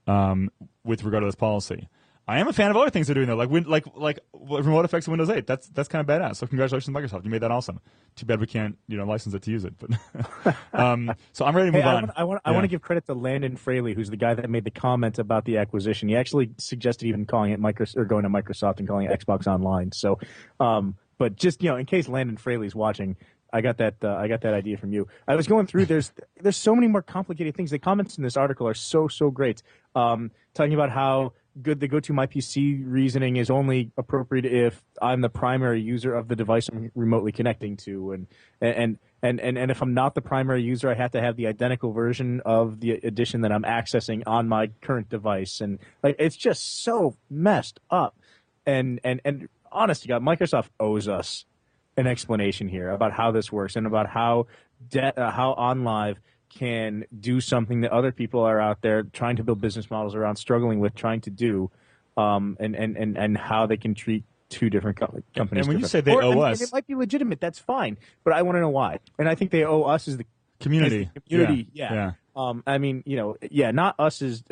with regard to this policy. I am a fan of other things they're doing though, like RemoteFX and Windows 8. That's kind of badass. So congratulations, Microsoft. You made that awesome. Too bad we can't license it to use it. But so I'm ready to move on. I want to give credit to Landon Fraley, who's the guy that made the comment about the acquisition. He actually suggested even calling it going to Microsoft and calling it Xbox Online. So, but just in case Landon Fraley's watching. I got that idea from you. I was going through. There's so many more complicated things. The comments in this article are so great. Talking about how good the go-to-my-PC reasoning is only appropriate if I'm the primary user of the device I'm remotely connecting to, and if I'm not the primary user, I have to have the identical version of the edition that I'm accessing on my current device, and it's just so messed up. And honest to God, Microsoft owes us an explanation here about how this works and about how OnLive can do something that other people are out there trying to build business models around, struggling with trying to do, and how they can treat two different companies. And when you say they owe us, it might be legitimate. That's fine, but I want to know why. And I think they owe us as the community. Yeah. I mean, not us as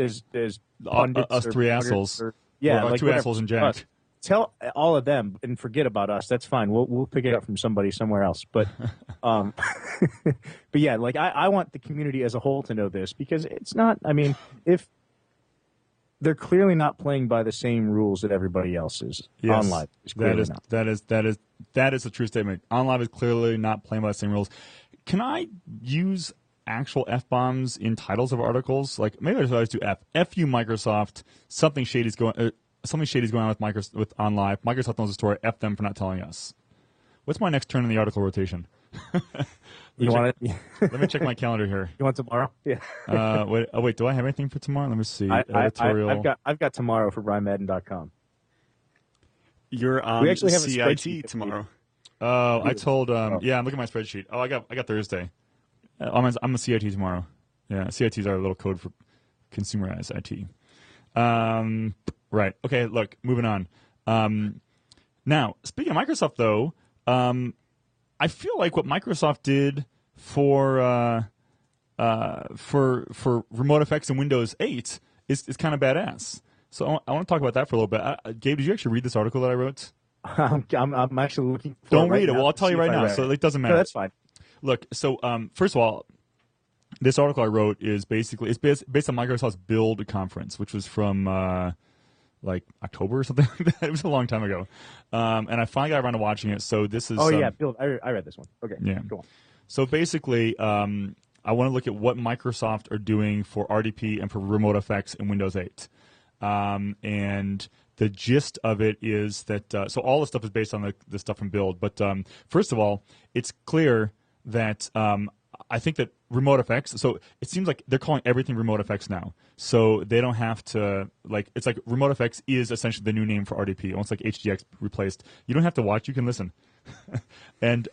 pundits us three assholes. Or two assholes and Jack. Tell all of them and forget about us. That's fine. We'll pick it up from somebody somewhere else. But, but yeah, I want the community as a whole to know this, because it's not. I mean, if they're clearly not playing by the same rules that everybody else is. Yes, OnLive is that is a true statement. OnLive is clearly not playing by the same rules. Can I use actual F-bombs in titles of articles? Like maybe I just always do F you Microsoft. Something shady's going on with OnLive. Microsoft knows the story. F them for not telling us. What's my next turn in the article rotation? Want it? Let me check my calendar here. You want tomorrow? Yeah. Wait. Do I have anything for tomorrow? Let me see. Editorial. I've got tomorrow for BrianMadden.com. You're on we actually have CIT tomorrow. Oh, I told. Yeah, I'm looking at my spreadsheet. Oh, I got Thursday. I'm a CIT tomorrow. Yeah, CIT is our little code for consumerized IT. Right. Okay. Look. Moving on. Now, speaking of Microsoft, though, I feel like what Microsoft did for RemoteFX and Windows 8 is kind of badass. So I want to talk about that for a little bit. Gabe, did you actually read this article that I wrote? I'm actually looking for Don't it right read it. now. Well, I'll tell you right now. So it doesn't matter. No, that's fine. Look. So first of all, this article I wrote is based on Microsoft's Build conference, which was from like October or something like that. It was a long time ago. And I finally got around to watching it. So this is Build. I read this one. Okay. Yeah. Go on. So basically, I want to look at what Microsoft are doing for RDP and for RemoteFX in Windows 8. And the gist of it is that so all the stuff is based on the stuff from Build. But first of all, it's clear that I think that RemoteFX, so it seems like they're calling everything RemoteFX now. So they don't have to, it's like RemoteFX is essentially the new name for RDP, almost like HDX replaced. You don't have to watch, you can listen. And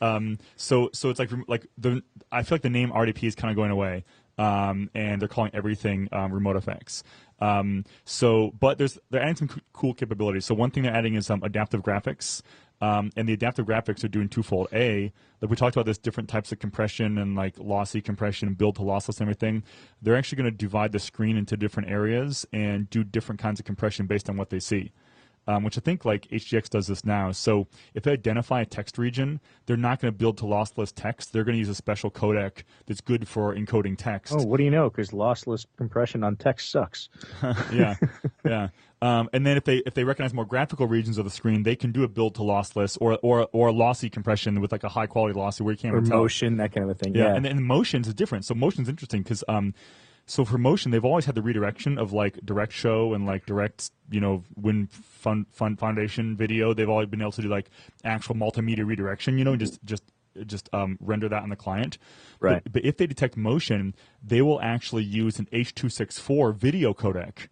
so it's I feel like the name RDP is kind of going away, and they're calling everything RemoteFX. But they're adding some cool capabilities. So one thing they're adding is adaptive graphics. And the adaptive graphics are doing twofold. Like we talked about this different types of compression and like lossy compression and build to lossless and everything. They're actually going to divide the screen into different areas and do different kinds of compression based on what they see. Which I think like HDX does this now. So if they identify a text region, they're not going to build to lossless text. They're going to use a special codec that's good for encoding text. Oh, what do you know? Because lossless compression on text sucks. Yeah. And then if they recognize more graphical regions of the screen, they can do a build to lossless or lossy compression with like a high quality lossy where you can't even tell. Motion, that kind of a thing. Yeah. And motions is different. So motion's interesting because so for motion, they've always had the redirection of like direct show and like direct, Win Foundation video. They've always been able to do like actual multimedia redirection, just render that on the client. Right. But if they detect motion, they will actually use an H.264 video codec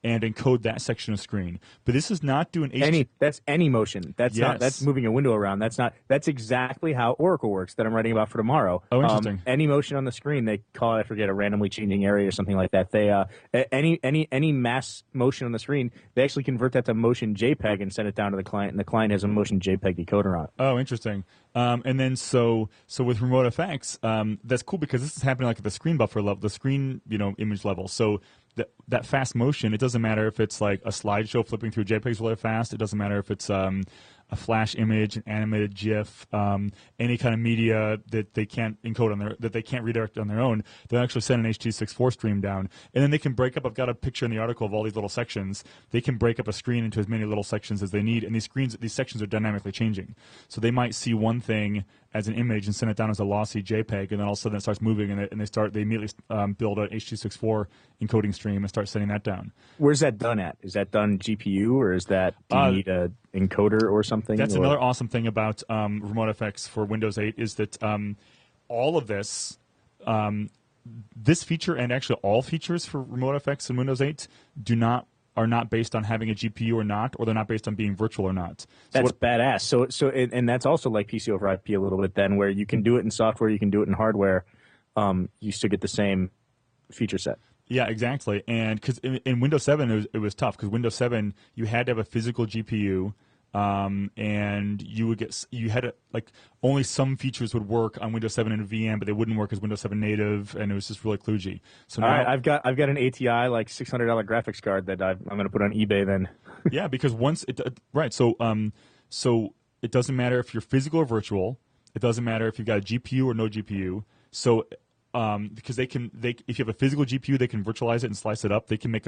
and encode that section of screen. But this is not doing that's any motion. That's not. That's moving a window around. That's exactly how Oracle works that I'm writing about for tomorrow. Oh, interesting. Any motion on the screen, they call it, I forget, a randomly changing area or something like that. They any mass motion on the screen, they actually convert that to motion JPEG and send it down to the client, and the client has a motion JPEG decoder on it. Oh, interesting. And then so with RemoteFX, that's cool because this is happening like at the screen buffer level, the screen image level. So that fast motion. It doesn't matter if it's like a slideshow flipping through JPEGs really fast. It doesn't matter if it's a flash image, an animated GIF, any kind of media that they can't encode on that they can't redirect on their own. They'll actually send an H.264 stream down, and then they can break up. I've got a picture in the article of all these little sections. They can break up a screen into as many little sections as they need, and these sections are dynamically changing. So they might see one thing as an image and send it down as a lossy JPEG, and then all of a sudden it starts moving, and they immediately build an H.264 encoding stream and start sending that down. Where's that done at? Is that done GPU, or is that do you need a encoder or something? That's another awesome thing about RemoteFX for Windows 8 is that all of this, this feature and actually all features for RemoteFX in Windows 8 are not based on having a GPU or not, or they're not based on being virtual or not. That's badass. And that's also like PC over IP a little bit then, where you can do it in software, you can do it in hardware. You still get the same feature set. Yeah, exactly. And because in Windows 7 it was tough, because Windows 7 you had to have a physical GPU. And you had to, like, only some features would work on Windows 7 and VM, but they wouldn't work as Windows 7 native, and it was just really kludgy. So now, all right, I've got an ATI like $600 graphics card that I'm going to put on eBay then. Yeah, because once so it doesn't matter if you're physical or virtual. It doesn't matter if you've got a GPU or no GPU. So because if you have a physical GPU, they can virtualize it and slice it up. They can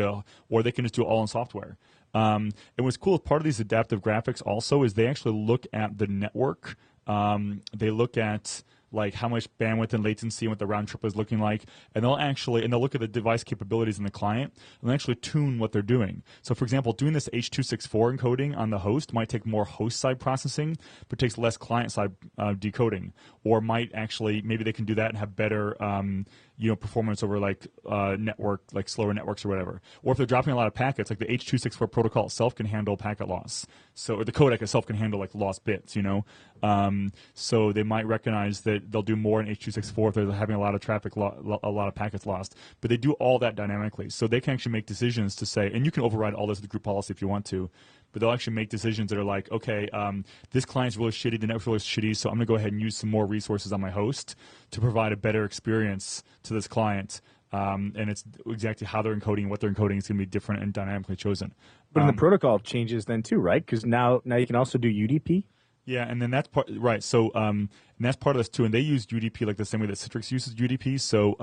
or they can just do it all in software. And what's cool, part of these adaptive graphics also is they actually look at the network. They look at like how much bandwidth and latency and what the round trip is looking like, and they'll look at the device capabilities in the client and they'll actually tune what they're doing. So, for example, doing this H.264 encoding on the host might take more host side processing, but takes less client side decoding, or maybe they can do that and have better performance over like slower networks or whatever. Or if they're dropping a lot of packets, like the H.264 protocol itself can handle packet loss. So, or the codec itself can handle like lost bits, So they might recognize that they'll do more in H.264 if they're having a lot of traffic, a lot of packets lost. But they do all that dynamically. So they can actually make decisions to say, and you can override all this with group policy if you want to, but they'll actually make decisions that are like, okay, this client's really shitty, the network's really shitty, so I'm going to go ahead and use some more resources on my host to provide a better experience to this client. And it's exactly how they're encoding, what they're encoding is going to be different and dynamically chosen. But in the protocol changes then too, right? Because now you can also do UDP. Yeah, and then that's part, right. So and that's part of this too. And they use UDP like the same way that Citrix uses UDP. So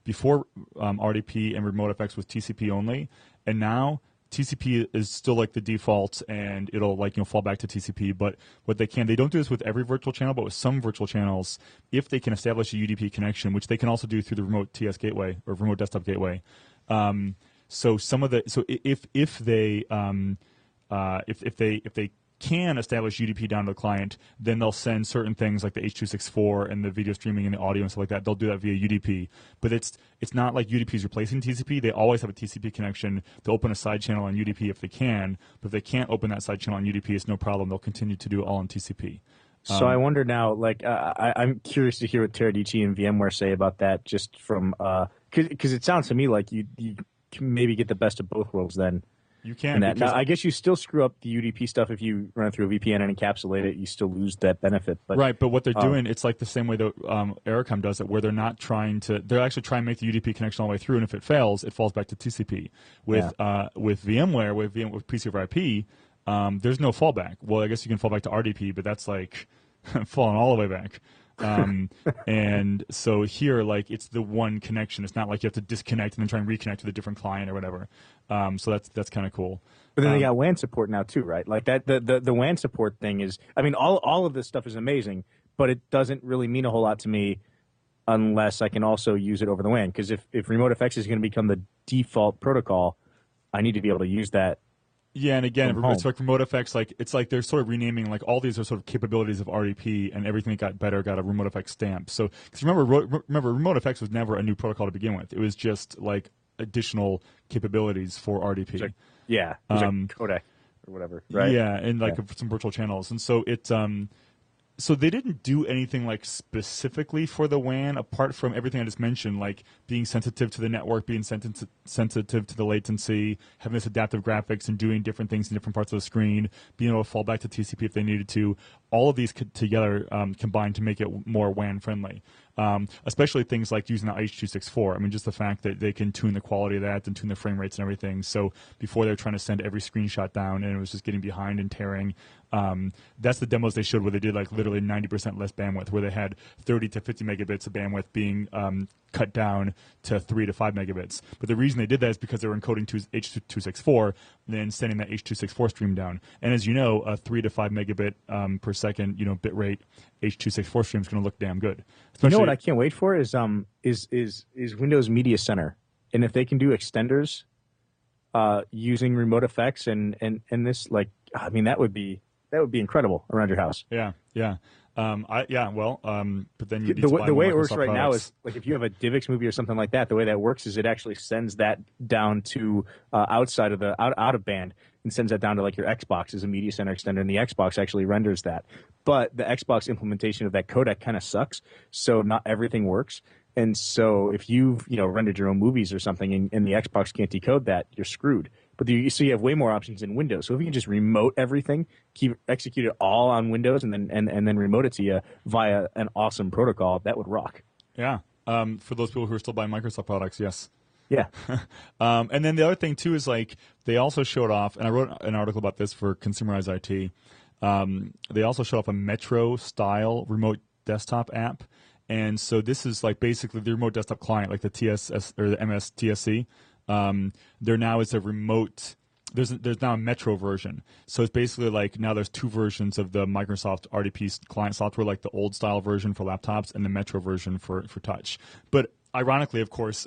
before RDP and RemoteFX was TCP only, and now TCP is still like the default, and it'll fall back to TCP. But what they don't do this with every virtual channel, but with some virtual channels, if they can establish a UDP connection, which they can also do through the Remote TS Gateway or Remote Desktop Gateway. So if they can establish UDP down to the client, then they'll send certain things like the H.264 and the video streaming and the audio and stuff like that. They'll do that via UDP. But it's not like UDP is replacing TCP. They always have a TCP connection. They'll open a side channel on UDP if they can. But if they can't open that side channel on UDP, it's no problem. They'll continue to do it all on TCP. So I wonder now, I'm curious to hear what Teradici and VMware say about that, just from because it sounds to me like you can maybe get the best of both worlds then. You can. Now, I guess you still screw up the UDP stuff if you run it through a VPN and encapsulate it. You still lose that benefit. But, right, but what they're doing, it's like the same way that Ericom does it, where they're not trying to. They're actually trying to make the UDP connection all the way through, and if it fails, it falls back to TCP. With VMware, with PC over IP, there's no fallback. Well, I guess you can fall back to RDP, but that's like falling all the way back. And so here, it's the one connection. It's not like you have to disconnect and then try and reconnect with a different client or whatever. So that's kind of cool. But then they got WAN support now too, right? Like that, the WAN support thing is, I mean, all of this stuff is amazing, but it doesn't really mean a whole lot to me unless I can also use it over the WAN. Because if RemoteFX is going to become the default protocol, I need to be able to use that. Yeah, and again, it's like RemoteFX, it's like they're sort of renaming, all these are sort of capabilities of RDP, and everything that got better got a RemoteFX stamp. So, because remember, RemoteFX was never a new protocol to begin with. It was just additional capabilities for RDP. It was like codec or whatever, right? Yeah, and some virtual channels, and so it. So they didn't do anything specifically for the WAN apart from everything I just mentioned, like being sensitive to the network, being sensitive to the latency, having this adaptive graphics and doing different things in different parts of the screen, being able to fall back to TCP if they needed to. All of these together combined to make it more WAN friendly. especially things like using the H.264. I mean, just the fact that they can tune the quality of that and tune the frame rates and everything. So before they're trying to send every screenshot down and it was just getting behind and tearing. That's the demos they showed where they did like literally 90% less bandwidth, where they had 30 to 50 megabits of bandwidth being cut down to 3 to 5 megabits. But the reason they did that is because they were encoding H.264 and then sending that H.264 stream down. And as you know, a 3 to 5 megabit per second, bit rate H.264 stream is going to look damn good. You know what I can't wait for is Windows Media Center, and if they can do extenders using RemoteFX and this, like, I mean, that would be incredible around your house. Yeah. But then you need the way it works Microsoft right now products. is like if you have a DivX movie or something like that, the way that works is it actually sends that down to outside of the out of band and sends that down to like your Xbox as a media center extender, and the Xbox actually renders that. But the Xbox implementation of that codec kind of sucks, so not everything works. And so if you've rendered your own movies or something and the Xbox can't decode that, you're screwed. But so you have way more options in Windows. So if you can just remote everything, execute it all on Windows, and then remote it to you via an awesome protocol, that would rock. Yeah. For those people who are still buying Microsoft products, yes. Yeah. And then the other thing too is like they also showed off, and I wrote an article about this for Consumerize IT. They also showed off a Metro style remote desktop app. And so this is like basically the remote desktop client, like the TSS or the MS TSC. There now is a remote. There's now a Metro version. So it's basically like now there's two versions of the Microsoft RDP client software, like the old style version for laptops and the Metro version for touch. But ironically, of course,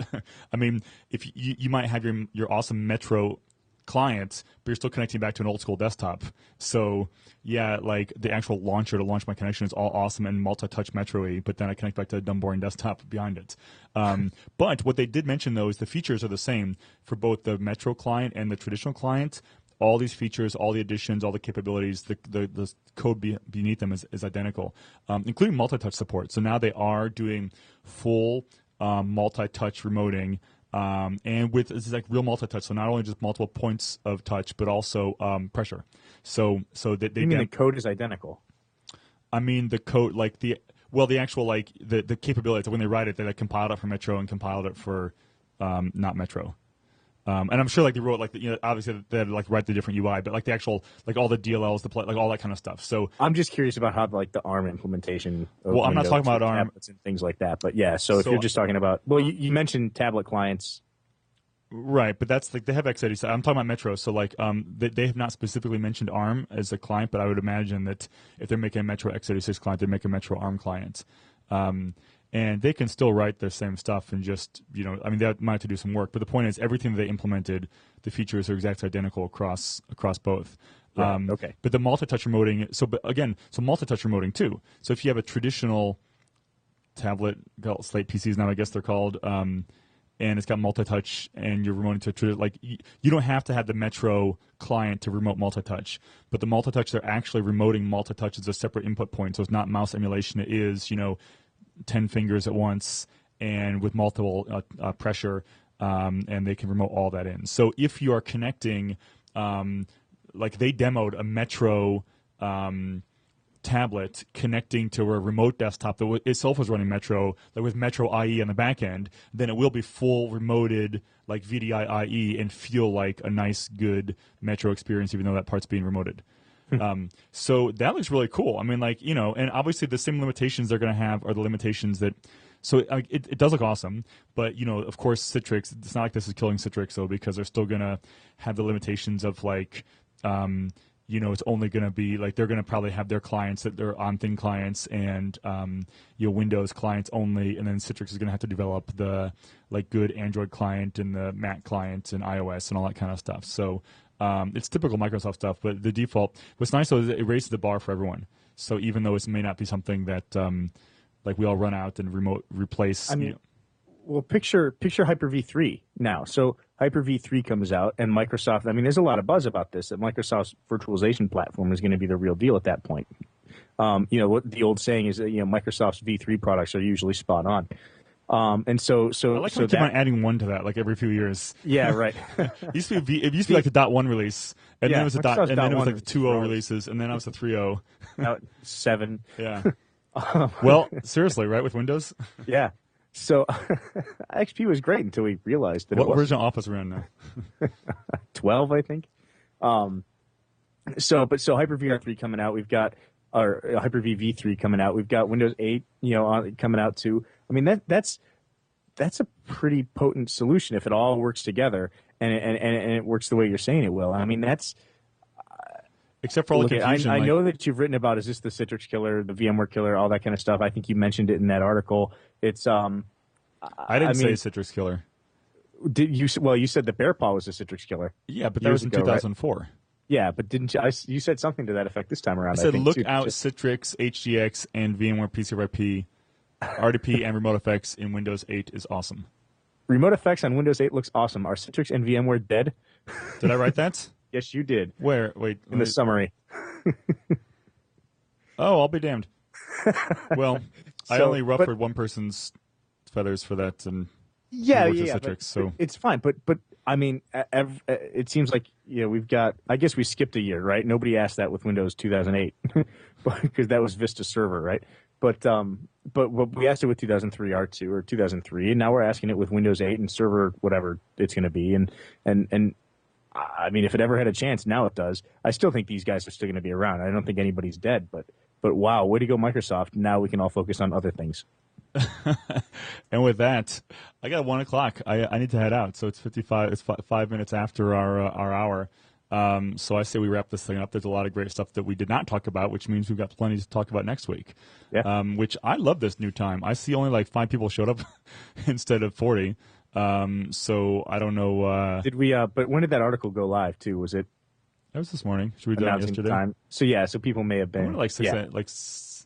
I mean, if you might have your awesome Metro client, but you're still connecting back to an old school desktop. So yeah, like the actual launcher to launch my connection is all awesome and multi-touch Metro-y, but then I connect back to a dumb boring desktop behind it. But what they did mention though is the features are the same for both the Metro client and the traditional client. All these features, all the additions, all the capabilities, the code beneath them is identical, including multi-touch support. So now they are doing full multi-touch remoting. And this is like real multi-touch, so not only just multiple points of touch, but also pressure. So that they. You mean the code is identical? I mean the code, like the actual like the capability. So when they write it, they like compiled it for Metro and compiled it for not Metro. And I'm sure like they wrote like obviously they had to like write the different UI, but like the actual like all the DLLs, like all that kind of stuff. So I'm just curious about how like the ARM implementation. Of I'm not Windows talking about and ARM tablets and things like that, but yeah. So if you're just talking about, you mentioned tablet clients. Right, but that's like they have x86. I'm talking about Metro, so like they have not specifically mentioned ARM as a client, but I would imagine that if they're making a Metro x86 client, they make a Metro ARM client, and they can still write the same stuff and just I mean they might have to do some work, but the point is everything that they implemented, the features are exactly identical across both. Right, okay. But the multi-touch remoting, so multi-touch remoting too. So if you have a traditional tablet, Slate PCs now I guess they're called. And it's got multi-touch, and you're remoting to like you don't have to have the Metro client to remote multi-touch, but the multi-touch they're actually remoting multi-touch as a separate input point, so it's not mouse emulation. It is 10 fingers at once and with multiple pressure, and they can remote all that in. So if you are connecting, like they demoed a Metro tablet connecting to a remote desktop that itself was running Metro, like with Metro IE on the back end, then it will be full remoted like VDI IE and feel like a nice, good Metro experience, even though that part's being remoted. So that looks really cool. I mean, like, and obviously the same limitations they're going to have are the limitations that. So it does look awesome, but of course Citrix. It's not like this is killing Citrix though, because they're still going to have the limitations of like. It's only going to be like they're going to probably have their clients that they're on thin clients and Windows clients only, and then Citrix is going to have to develop the like good Android client and the Mac client and iOS and all that kind of stuff. So it's typical Microsoft stuff, but the default. What's nice though is it raises the bar for everyone. So even though it may not be something that like we all run out and remote replace. Well, picture Hyper-V 3 now. So Hyper-V 3 comes out, and Microsoft. I mean, there's a lot of buzz about this. That Microsoft's virtualization platform is going to be the real deal at that point. What the old saying is that Microsoft's V3 products are usually spot on. And so I like when they keep on adding one to that, like every few years. Yeah, right. It used to be like the .1 release, and then it was and then it was like the 2.0 releases, and then it was the 3.0. Now 7. Yeah. Well, seriously, right, with Windows? Yeah. So XP was great until we realized that What it was version of Office are we on now? 12, I think. So Hyper-V R3 coming out. We've got our Hyper-V V3 coming out. We've got Windows 8, coming out too. I mean, that's a pretty potent solution if it all works together and it works the way you're saying it will. I mean, that's Except for all the confusion. I know that you've written about, is this the Citrix killer, the VMware killer, all that kind of stuff. I think you mentioned it in that article. It's I didn't say Citrix killer. Did you? Well, you said the Bear Paw was a Citrix killer. Yeah, but that was in 2004. Right? Yeah, but didn't you? You said something to that effect this time around. I said, think, look too. out Citrix, HGX, and VMware PCRP, RDP, and RemoteFX in Windows 8 is awesome. RemoteFX on Windows 8 looks awesome. Are Citrix and VMware dead? Did I write that? Yes, you did. Where? Wait. In the summary. Oh, I'll be damned. Well, I only ruffled one person's feathers for that, and Citrix, so it's fine. But I mean, it seems like we've got. I guess we skipped a year, right? Nobody asked that with Windows 2008, because that was Vista Server, right? But we asked it with 2003 R2 or 2003, and now we're asking it with Windows 8 and Server whatever it's going to be, and I mean, if it ever had a chance, now it does. I still think these guys are still going to be around. I don't think anybody's dead, but wow, way to go, Microsoft. Now we can all focus on other things. And with that, I got 1 o'clock. I need to head out, so it's 55. It's 5 minutes after our hour. So I say we wrap this thing up. There's a lot of great stuff that we did not talk about, which means we've got plenty to talk about next week. Yeah. Which I love this new time. I see only like 5 people showed up instead of 40. So I don't know. Did we? But when did that article go live too? Was it? That was this morning. Should we do it yesterday? Time? So yeah. So people may have been like 6.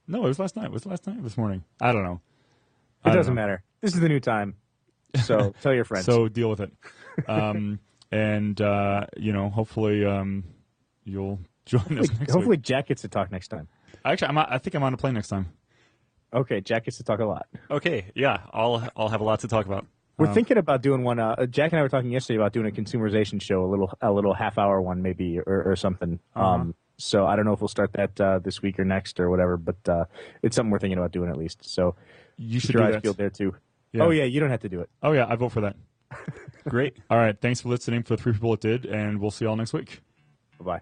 No, it was last night. Was it last night or this morning? I don't know. It doesn't matter. This is the new time. So tell your friends. So deal with it. And hopefully you'll join us next week. Hopefully Jack gets to talk next time. Actually, I think I'm on a plane next time. Okay, Jack gets to talk a lot. Okay, yeah, I'll have a lot to talk about. We're thinking about doing one. Jack and I were talking yesterday about doing a consumerization show, a little half-hour one maybe, or something. So I don't know if we'll start that this week or next or whatever, but it's something we're thinking about doing at least. So you should keep your do eyes peeled there too. Yeah. Oh yeah, you don't have to do it. Oh yeah, I vote for that. Great. All right, thanks for listening for the 3 people that did, and we'll see you all next week. Bye-bye.